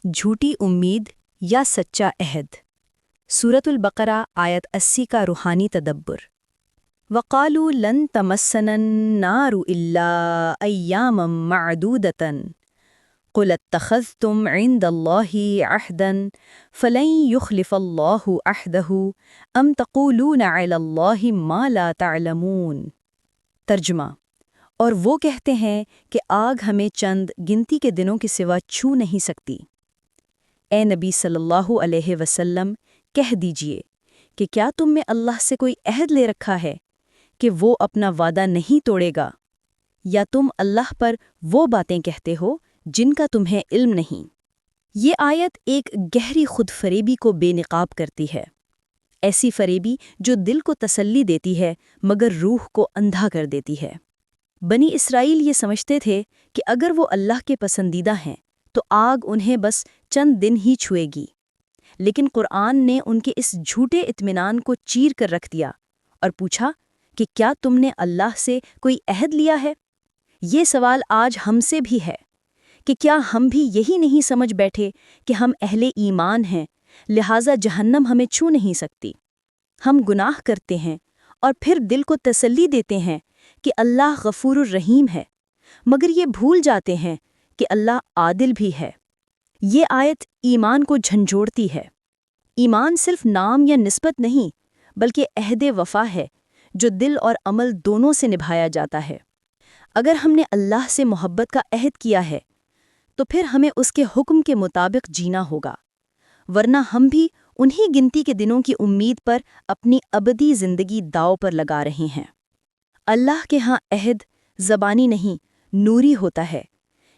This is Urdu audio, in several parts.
جھوٹی امید یا سچا عہد۔ سورۃ البقرہ آیت 80 کا روحانی تدبر۔ وَقَالُوا لَن تَمَسَّنَا النَّارُ إِلَّا أَيَّامًا مَّعْدُودَةً قُلِ اتَّخَذْتُمْ عِندَ اللَّهِ عَهْدًا فَلَن يُخْلِفَ اللَّهُ عَهْدَهُ أَمْ تَقُولُونَ عَلَى اللَّهِ مَا لَا تَعْلَمُونَ۔ ترجمہ، اور وہ کہتے ہیں کہ آگ ہمیں چند گنتی کے دنوں کے سوا چھو نہیں سکتی۔ اے نبی صلی اللہ علیہ وسلم، کہہ دیجئے کہ کیا تم میں اللہ سے کوئی عہد لے رکھا ہے کہ وہ اپنا وعدہ نہیں توڑے گا، یا تم اللہ پر وہ باتیں کہتے ہو جن کا تمہیں علم نہیں۔ یہ آیت ایک گہری خود فریبی کو بے نقاب کرتی ہے، ایسی فریبی جو دل کو تسلی دیتی ہے مگر روح کو اندھا کر دیتی ہے۔ بنی اسرائیل یہ سمجھتے تھے کہ اگر وہ اللہ کے پسندیدہ ہیں تو آگ انہیں بس چند دن ہی چھوئے گی، لیکن قرآن نے ان کے اس جھوٹے اطمینان کو چیر کر رکھ دیا اور پوچھا کہ کیا تم نے اللہ سے کوئی عہد لیا ہے؟ یہ سوال آج ہم سے بھی ہے کہ کیا ہم بھی یہی نہیں سمجھ بیٹھے کہ ہم اہل ایمان ہیں، لہٰذا جہنم ہمیں چھو نہیں سکتی۔ ہم گناہ کرتے ہیں اور پھر دل کو تسلی دیتے ہیں کہ اللہ غفور الرحیم ہے، مگر یہ بھول جاتے ہیں کہ اللہ عادل بھی ہے۔ یہ آیت ایمان کو جھنجھوڑتی ہے۔ ایمان صرف نام یا نسبت نہیں، بلکہ عہد وفا ہے جو دل اور عمل دونوں سے نبھایا جاتا ہے۔ اگر ہم نے اللہ سے محبت کا عہد کیا ہے تو پھر ہمیں اس کے حکم کے مطابق جینا ہوگا، ورنہ ہم بھی انہی گنتی کے دنوں کی امید پر اپنی ابدی زندگی داؤ پر لگا رہے ہیں۔ اللہ کے ہاں عہد زبانی نہیں، نوری ہوتا ہے۔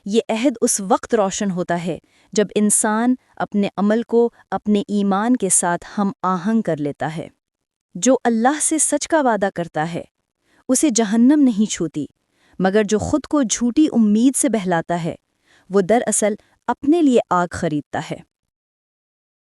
یہ عہد اس وقت روشن ہوتا ہے جب انسان اپنے عمل کو اپنے ایمان کے ساتھ ہم آہنگ کر لیتا ہے۔ جو اللہ سے سچ کا وعدہ کرتا ہے اسے جہنم نہیں چھوتی، مگر جو خود کو جھوٹی امید سے بہلاتا ہے وہ دراصل اپنے لیے آگ خریدتا ہے۔